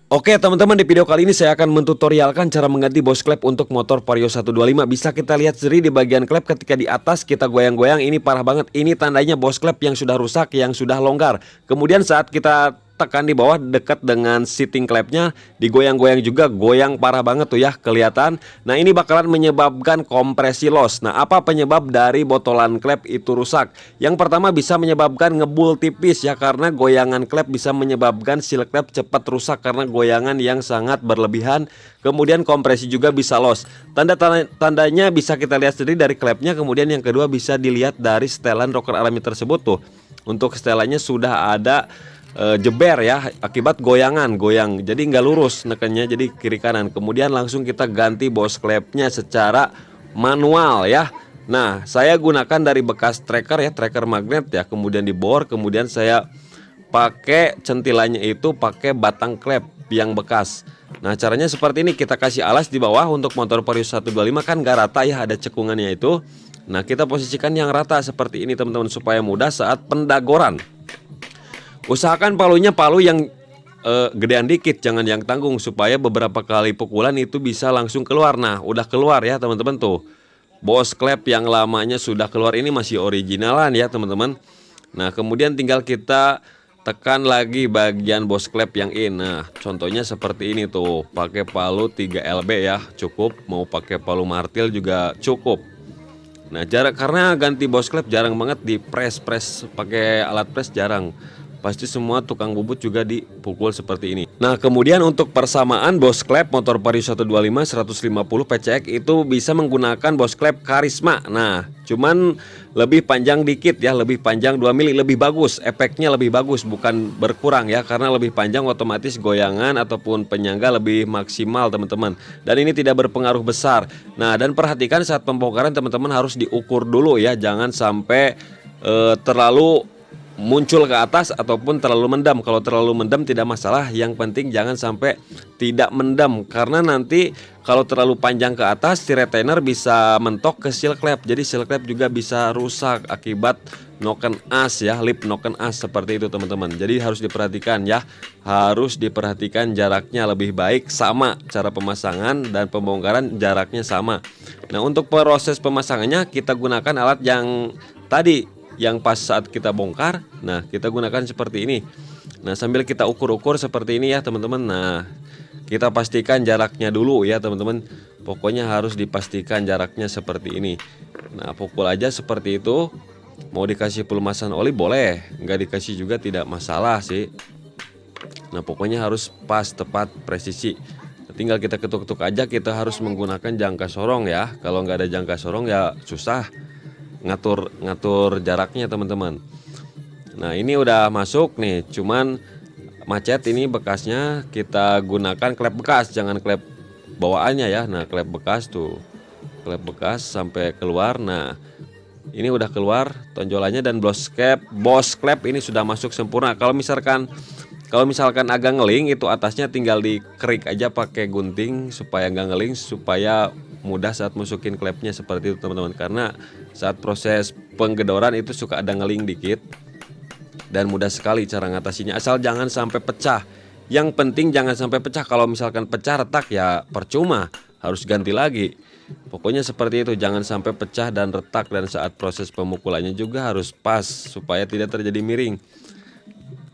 Oke teman-teman, di video kali ini saya akan mentutorialkan cara mengganti bos klep untuk motor Vario 125. Bisa kita lihat sendiri di bagian klep ketika di atas kita goyang-goyang, ini parah banget. Ini tandanya bos klep yang sudah rusak, yang sudah longgar. Kemudian saat kita tekan di bawah dekat dengan seating klepnya, digoyang-goyang juga, goyang parah banget tuh ya, kelihatan. Nah ini bakalan menyebabkan kompresi loss. Nah apa penyebab dari botolan klep itu rusak? Yang pertama bisa menyebabkan ngebul tipis ya, karena goyangan klep bisa menyebabkan seal klep cepat rusak karena goyangan yang sangat berlebihan. Kemudian kompresi juga bisa loss. Tandanya bisa kita lihat sendiri dari klepnya. Kemudian yang kedua bisa dilihat dari setelan rocker alami tersebut tuh. Untuk setelannya sudah ada jeber ya, akibat goyang, jadi nggak lurus nekennya, jadi kiri kanan. Kemudian langsung kita ganti bos klepnya secara manual ya. Nah saya gunakan dari bekas tracker ya, tracker magnet ya, kemudian dibor, kemudian saya pakai centilannya itu pakai batang klep yang bekas. Nah caranya seperti ini, kita kasih alas di bawah. Untuk motor Vario 125 kan gak rata ya, ada cekungannya itu. Nah kita posisikan yang rata seperti ini teman-teman, supaya mudah saat pendagoran. Usahakan palunya palu yang gedean dikit, jangan yang tanggung, supaya beberapa kali pukulan itu bisa langsung keluar. Nah udah keluar ya teman-teman tuh, bos klep yang lamanya sudah keluar. Ini masih originalan ya teman-teman. Nah kemudian tinggal kita tekan lagi bagian bos klep yang in. Nah contohnya seperti ini tuh, pakai palu 3LB ya cukup, mau pakai palu martil juga cukup. Nah karena ganti bos klep jarang banget di press pakai alat press, jarang. Pasti semua tukang bubut juga dipukul seperti ini. Nah kemudian untuk persamaan bos klep motor Vario 125 150 PCX itu bisa menggunakan bos klep Karisma. Nah cuman lebih panjang dikit ya, lebih panjang 2 mili, lebih bagus, efeknya lebih bagus, bukan berkurang ya. Karena lebih panjang otomatis goyangan ataupun penyangga lebih maksimal teman-teman. Dan ini tidak berpengaruh besar. Nah dan perhatikan saat pembongkaran teman-teman harus diukur dulu ya, jangan sampai terlalu muncul ke atas ataupun terlalu mendam. Kalau terlalu mendam tidak masalah, yang penting jangan sampai tidak mendam, karena nanti kalau terlalu panjang ke atas si retainer bisa mentok ke seal klep, jadi seal klep juga bisa rusak akibat noken as ya, lip noken as seperti itu teman-teman. Jadi harus diperhatikan ya, harus diperhatikan jaraknya lebih baik, sama cara pemasangan dan pembongkaran jaraknya sama. Nah untuk proses pemasangannya kita gunakan alat yang tadi yang pas saat kita bongkar. Nah kita gunakan seperti ini. Nah sambil kita ukur-ukur seperti ini ya teman-teman. Nah kita pastikan jaraknya dulu ya teman-teman. Pokoknya harus dipastikan jaraknya seperti ini. Nah pukul aja seperti itu. Mau dikasih pelumasan oli boleh, nggak dikasih juga tidak masalah sih. Nah pokoknya harus pas, tepat, presisi. Tinggal kita ketuk-ketuk aja. Kita harus menggunakan jangka sorong ya. Kalau nggak ada jangka sorong ya susah ngatur jaraknya teman-teman. Nah ini udah masuk nih, cuman macet ini bekasnya. Kita gunakan klep bekas, jangan klep bawaannya ya. Nah klep bekas tuh, klep bekas sampai keluar. Nah ini udah keluar tonjolannya, dan bos klep ini sudah masuk sempurna. Kalau misalkan agak ngeling, itu atasnya tinggal dikerik aja pakai gunting supaya nggak ngeling, supaya mudah saat masukin klepnya seperti itu teman-teman. Karena saat proses penggedoran itu suka ada ngeling dikit, dan mudah sekali cara ngatasinya, asal jangan sampai pecah. Yang penting jangan sampai pecah. Kalau misalkan pecah retak ya percuma, harus ganti lagi. Pokoknya seperti itu, jangan sampai pecah dan retak. Dan saat proses pemukulannya juga harus pas, supaya tidak terjadi miring,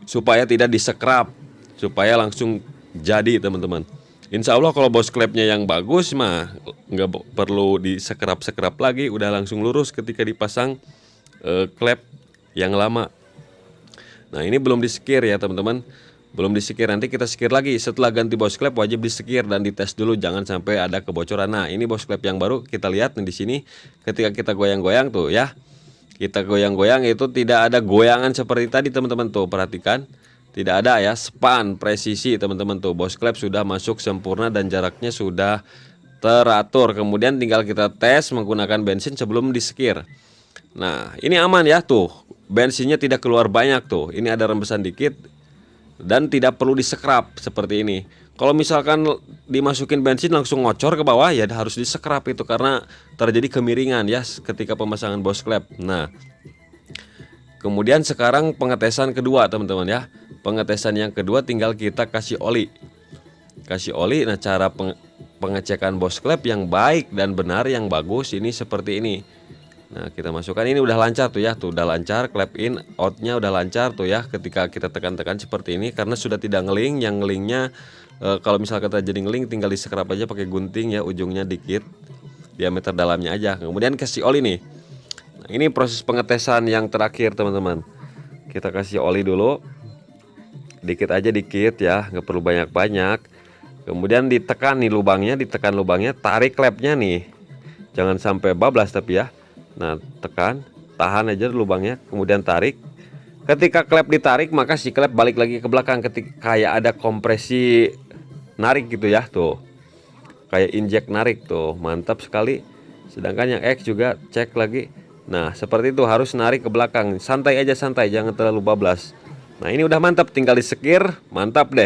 supaya tidak disekrap, supaya langsung jadi teman-teman. Insya Allah kalau bos klepnya yang bagus mah nggak perlu disekrap-sekrap lagi, udah langsung lurus ketika dipasang klep yang lama. Nah ini belum disekir ya teman-teman, belum disekir. Nanti kita sekir lagi setelah ganti bos klep, wajib disekir dan dites dulu, jangan sampai ada kebocoran. Nah ini bos klep yang baru, kita lihat nih di sini. Ketika kita goyang-goyang tuh ya, kita goyang-goyang itu tidak ada goyangan seperti tadi teman-teman tuh, perhatikan. Tidak ada ya, span presisi teman-teman tuh, bos klep sudah masuk sempurna dan jaraknya sudah teratur. Kemudian tinggal kita tes menggunakan bensin sebelum disekir. Nah ini aman ya tuh, bensinnya tidak keluar banyak tuh, ini ada rembesan dikit dan tidak perlu disekrap seperti ini. Kalau misalkan dimasukin bensin langsung ngocor ke bawah ya harus disekrap itu, karena terjadi kemiringan ya ketika pemasangan bos klep. Nah kemudian sekarang pengetesan kedua teman-teman ya. Pengetesan yang kedua tinggal kita kasih oli. kasih oli. Nah, cara pengecekan boss klep yang baik dan benar yang bagus ini seperti ini. Nah, kita masukkan, ini udah lancar tuh ya, tuh udah lancar, klep in outnya udah lancar tuh ya. Ketika kita tekan-tekan seperti ini karena sudah tidak ngeling. Yang ngelingnya kalau misalnya kita jadi ngeling tinggal disekrap aja pakai gunting ya, ujungnya dikit, diameter dalamnya aja. Kemudian kasih oli nih. Nah, ini proses pengetesan yang terakhir teman-teman. Kita kasih oli dulu, dikit aja, dikit ya, nggak perlu banyak-banyak. Kemudian ditekan nih lubangnya, ditekan lubangnya, tarik klepnya nih, jangan sampai bablas tapi ya. Nah, tekan, tahan aja lubangnya, kemudian tarik. Ketika klep ditarik maka si klep balik lagi ke belakang, ketika kayak ada kompresi narik gitu ya, tuh kayak injek narik tuh, mantap sekali. Sedangkan yang X juga cek lagi. Nah, seperti itu, harus narik ke belakang, santai aja, santai, jangan terlalu bablas. Nah, ini udah mantap, tinggal disekir, mantap deh.